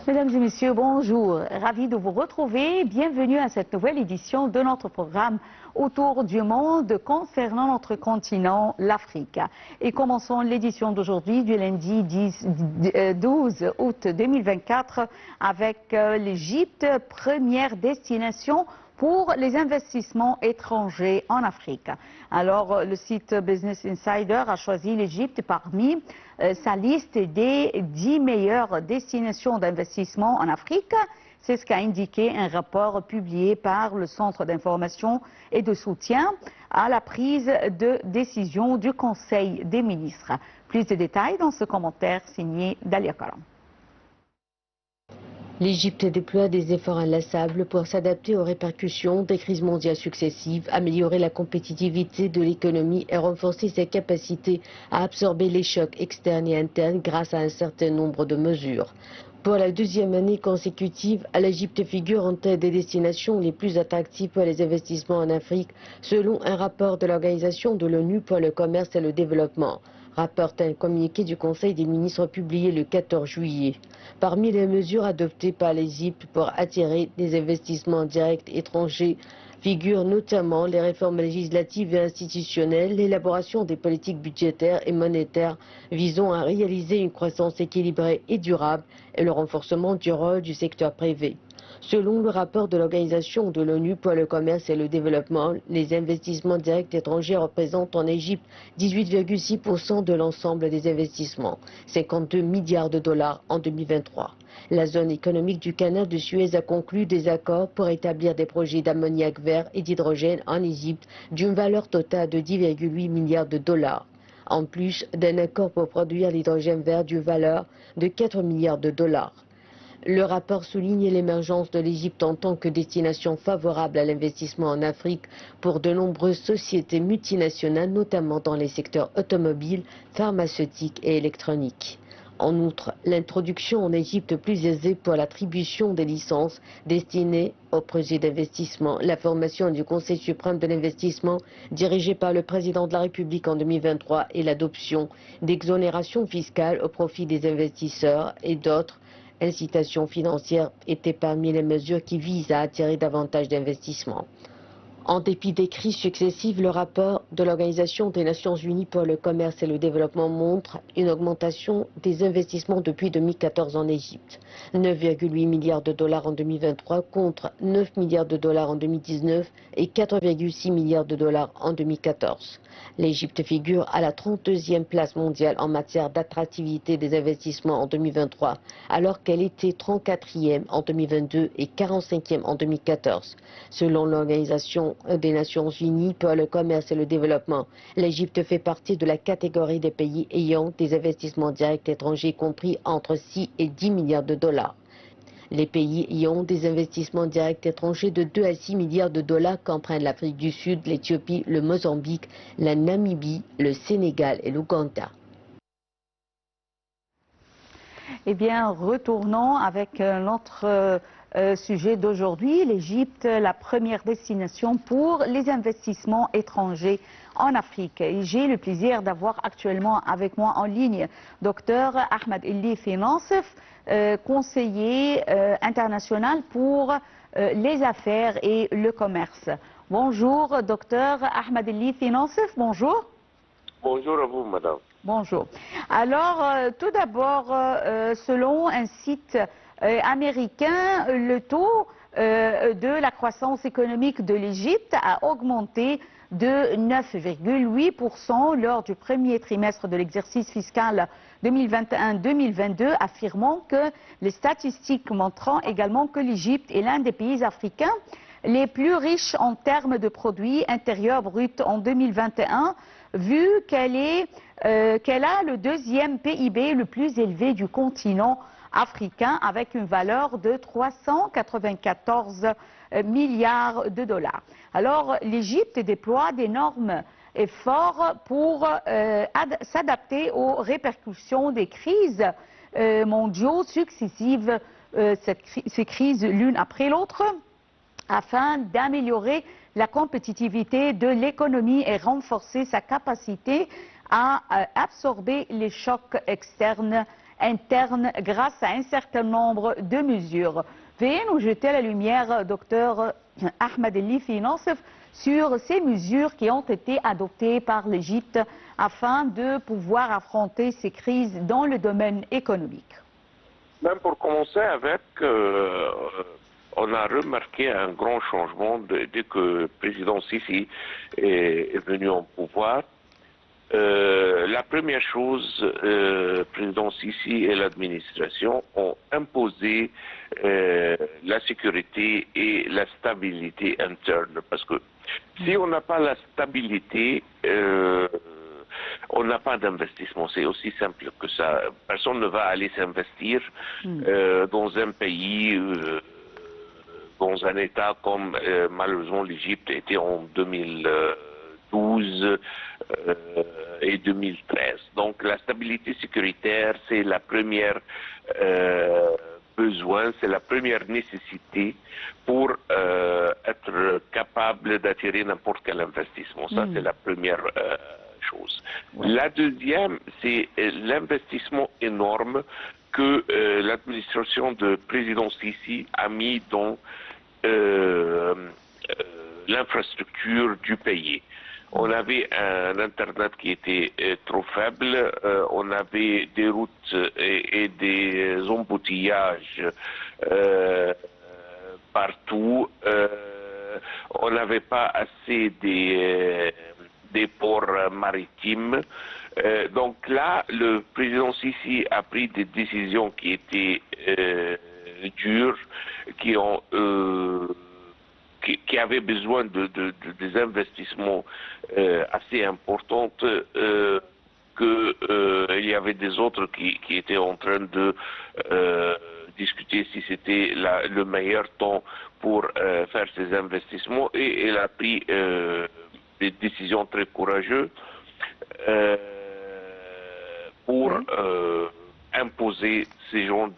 Mesdames et messieurs, bonjour. Ravi de vous retrouver. Bienvenue à cette nouvelle édition de notre programme Autour du monde concernant notre continent, l'Afrique. Et commençons l'édition d'aujourd'hui du lundi 12 août 2024 avec l'Égypte, première destination pour les investissements étrangers en Afrique. Alors, le site Business Insider a choisi l'Égypte parmi sa liste des 10 meilleures destinations d'investissement en Afrique. C'est ce qu'a indiqué un rapport publié par le Centre d'information et de soutien à la prise de décision du Conseil des ministres. Plus de détails dans ce commentaire signé Dalia Karam. L'Égypte déploie des efforts inlassables pour s'adapter aux répercussions des crises mondiales successives, améliorer la compétitivité de l'économie et renforcer ses capacités à absorber les chocs externes et internes grâce à un certain nombre de mesures. Pour la deuxième année consécutive, l'Égypte figure en tête des destinations les plus attractives pour les investissements en Afrique, selon un rapport de l'Organisation de l'ONU pour le commerce et le développement. Rapporte un communiqué du Conseil des ministres publié le 14 juillet. Parmi les mesures adoptées par l'Égypte pour attirer des investissements directs étrangers figurent notamment les réformes législatives et institutionnelles, l'élaboration des politiques budgétaires et monétaires visant à réaliser une croissance équilibrée et durable et le renforcement du rôle du secteur privé. Selon le rapport de l'Organisation de l'ONU pour le commerce et le développement, les investissements directs étrangers représentent en Égypte 18,6% de l'ensemble des investissements, 52 milliards de dollars en 2023. La zone économique du canal de Suez a conclu des accords pour établir des projets d'ammoniac vert et d'hydrogène en Égypte d'une valeur totale de 10,8 milliards de dollars. En plus d'un accord pour produire l'hydrogène vert d'une valeur de 4 milliards de dollars. Le rapport souligne l'émergence de l'Égypte en tant que destination favorable à l'investissement en Afrique pour de nombreuses sociétés multinationales, notamment dans les secteurs automobiles, pharmaceutiques et électroniques. En outre, l'introduction en Égypte plus aisée pour l'attribution des licences destinées aux projets d'investissement, la formation du Conseil suprême de l'investissement dirigé par le président de la République en 2023 et l'adoption d'exonérations fiscales au profit des investisseurs et d'autres incitations financières étaient parmi les mesures qui visent à attirer davantage d'investissements. En dépit des crises successives, le rapport de l'Organisation des Nations Unies pour le commerce et le développement montre une augmentation des investissements depuis 2014 en Égypte. 9,8 milliards de dollars en 2023 contre 9 milliards de dollars en 2019 et 4,6 milliards de dollars en 2014. L'Égypte figure à la 32e place mondiale en matière d'attractivité des investissements en 2023, alors qu'elle était 34e en 2022 et 45e en 2014. Selon l'Organisation des Nations Unies pour le commerce et le développement, l'Égypte fait partie de la catégorie des pays ayant des investissements directs étrangers compris entre 6 et 10 milliards de dollars. Les pays ayant des investissements directs étrangers de 2 à 6 milliards de dollars comprennent l'Afrique du Sud, l'Éthiopie, le Mozambique, la Namibie, le Sénégal et l'Ouganda. Eh bien, retournons avec notre sujet d'aujourd'hui, l'Égypte, la première destination pour les investissements étrangers en Afrique. Et j'ai le plaisir d'avoir actuellement avec moi en ligne Dr Ahmed Elif Nassef, conseiller international pour les affaires et le commerce. Bonjour Dr Ahmed Elif Nassef, bonjour. Bonjour à vous, madame. Bonjour. Alors, tout d'abord, selon un site américain, le taux de la croissance économique de l'Égypte a augmenté de 9,8% lors du premier trimestre de l'exercice fiscal 2021-2022, affirmant que les statistiques montrant également que l'Égypte est l'un des pays africains les plus riches en termes de produits intérieurs bruts en 2021, vu qu'elle a le deuxième PIB le plus élevé du continent africain, avec une valeur de 394 milliards de dollars. Alors, l'Égypte déploie d'énormes efforts pour s'adapter aux répercussions des crises mondiales successives, ces crises l'une après l'autre, afin d'améliorer la compétitivité de l'économie et renforcer sa capacité à absorber les chocs externes interne grâce à un certain nombre de mesures. Veuillez nous jeter la lumière, docteur Ahmed El-Lifi Nassef, sur ces mesures qui ont été adoptées par l'Égypte afin de pouvoir affronter ces crises dans le domaine économique. Même pour commencer avec, on a remarqué un grand changement dès que le président Sisi est venu en pouvoir. La première chose, le président Sisi et l'administration ont imposé la sécurité et la stabilité interne. Parce que si on n'a pas la stabilité, on n'a pas d'investissement. C'est aussi simple que ça. Personne ne va aller s'investir dans un pays, dans un État comme malheureusement l'Égypte était en 2012 et 2013. Donc la stabilité sécuritaire, c'est la première besoin, c'est la première nécessité pour être capable d'attirer n'importe quel investissement. Ça, c'est la première chose. La deuxième, c'est l'investissement énorme que l'administration de président Sisi a mis dans l'infrastructure du pays. On avait un Internet qui était trop faible, on avait des routes et des embouteillages partout, on n'avait pas assez des ports maritimes. Donc là, le président Sisi a pris des décisions qui étaient dures, qui avaient besoin des investissements assez importants, qu'il y avait des autres qui étaient en train de discuter si c'était le meilleur temps pour faire ces investissements, et elle a pris des décisions très courageuses pour imposer ces genres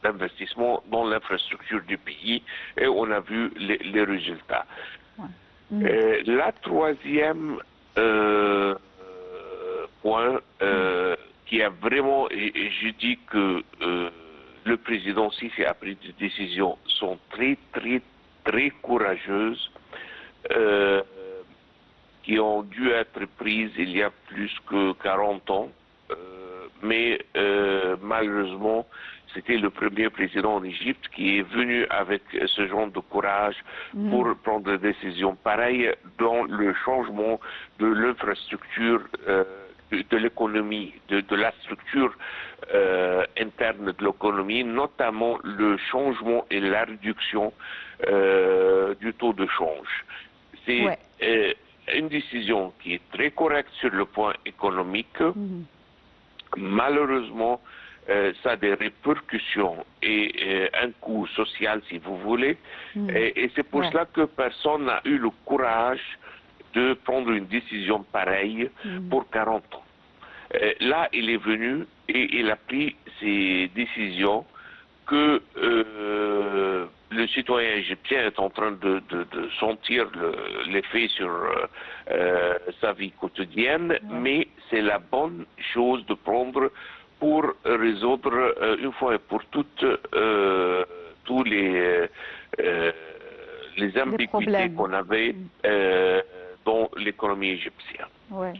d'investissement dans l'infrastructure du pays, et on a vu les résultats. La troisième point qui a vraiment, et je dis que le président Sisi a pris des décisions sont très courageuses, qui ont dû être prises il y a plus que 40 ans, mais malheureusement, c'était le premier président en Égypte qui est venu avec ce genre de courage pour prendre des décisions pareilles dans le changement de l'infrastructure, de l'économie, de la structure interne de l'économie, notamment le changement et la réduction du taux de change. C'est une décision qui est très correcte sur le point économique. Malheureusement, ça a des répercussions et un coût social, si vous voulez. Et c'est pour cela que personne n'a eu le courage de prendre une décision pareille pour 40 ans. Là, il est venu et il a pris ces décisions que le citoyen égyptien est en train de sentir l'effet sur sa vie quotidienne, mais c'est la bonne chose de prendre pour résoudre une fois et pour toutes tous les ambiguïtés qu'on avait dans l'économie égyptienne. Oui.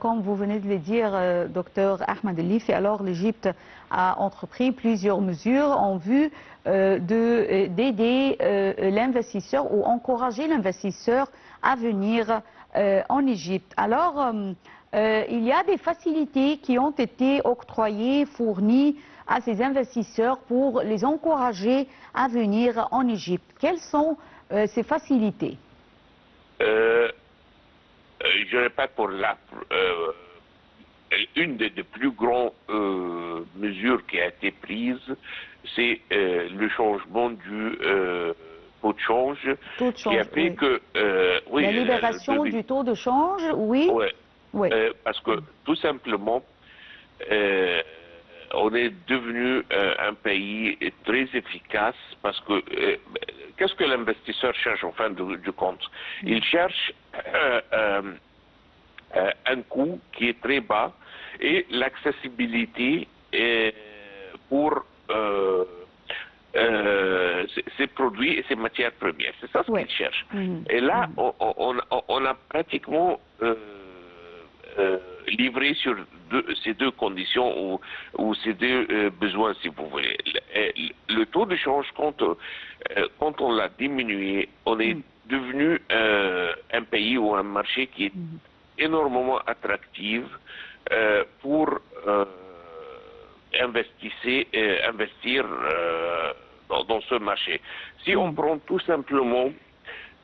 Comme vous venez de le dire, docteur Ahmed El-Lifi, alors l'Égypte a entrepris plusieurs mesures en vue d'aider l'investisseur ou encourager l'investisseur à venir en Égypte. Alors, il y a des facilités qui ont été octroyées, fournies à ces investisseurs pour les encourager à venir en Égypte. Quelles sont ces facilités? Je répète, pour une des plus grandes mesures qui a été prise, c'est le changement du taux de change, qui a fait que... la libération du taux de change, oui. Parce que tout simplement, on est devenu un pays très efficace, parce que qu'est-ce que l'investisseur cherche en fin de compte? Il cherche un coût qui est très bas et l'accessibilité pour ces produits et ces matières premières. C'est ça ce qu'ils cherchent. Et là, on a pratiquement livré sur ces deux conditions ou ces deux besoins, si vous voulez. Le taux de change, quand on l'a diminué, on est devenu un pays ou un marché qui est énormément attractif pour investir dans ce marché. Si on prend tout simplement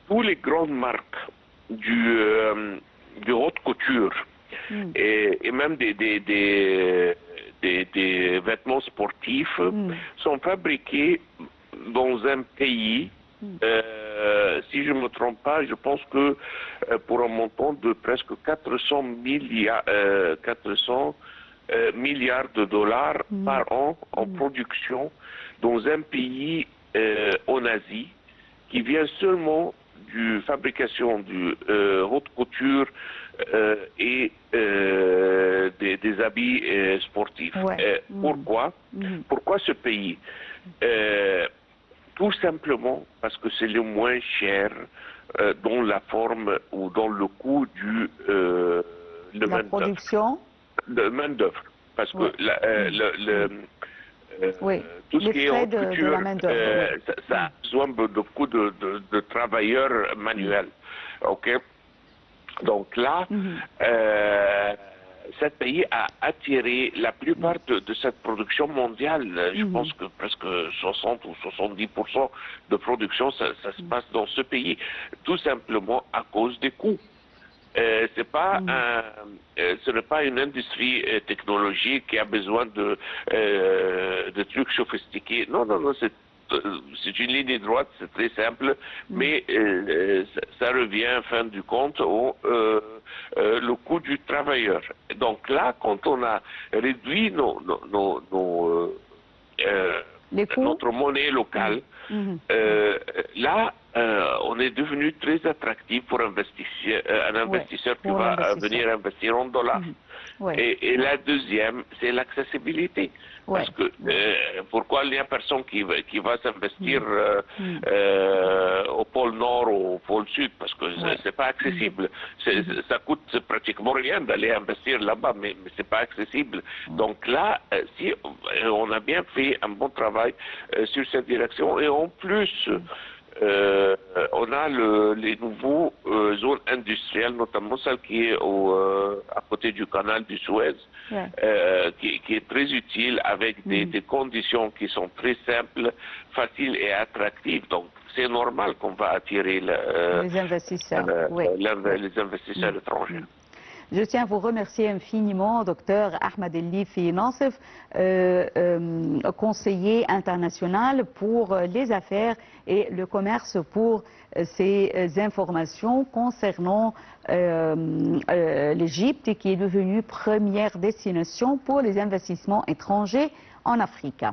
toutes les grandes marques de haute couture et même des vêtements sportifs sont fabriqués dans un pays, si je ne me trompe pas, je pense que pour un montant de presque 400 milliards de dollars par an en production dans un pays en Asie qui vient seulement de fabrication de haute couture et des habits sportifs. Pourquoi ce pays? Tout simplement parce que c'est le moins cher dans la forme ou dans le coût de production. De main-d'œuvre. Parce que tout ce qui est haute couture, ça a besoin de beaucoup de travailleurs manuels. Donc là, ce pays a attiré la plupart de cette production mondiale. Je pense que presque 60 ou 70% de production, ça se passe dans ce pays, tout simplement à cause des coûts. Ce n'est pas une industrie technologique qui a besoin de trucs sophistiqués. Non, c'est une ligne droite, c'est très simple, mais ça revient en fin du compte au le coût du travailleur. Donc là, quand on a réduit notre monnaie locale, là, on est devenu très attractif pour un investisseur qui va venir investir en dollars. Et la deuxième, c'est l'accessibilité. Parce que pourquoi il n'y a personne qui va s'investir au pôle Nord ou au pôle Sud? Parce que c'est pas accessible. Ça coûte pratiquement rien d'aller investir là-bas, mais c'est pas accessible. Donc là, si on a bien fait un bon travail sur cette direction, et en plus, on a les nouveaux zones industrielles, notamment celle qui est à côté du canal du Suez, qui est très utile avec des conditions qui sont très simples, faciles et attractives. Donc c'est normal qu'on va attirer les investisseurs étrangers. Je tiens à vous remercier infiniment, docteur Ahmed El Lifi Nassef, conseiller international pour les affaires et le commerce, pour ces informations concernant l'Égypte, qui est devenue première destination pour les investissements étrangers en Afrique.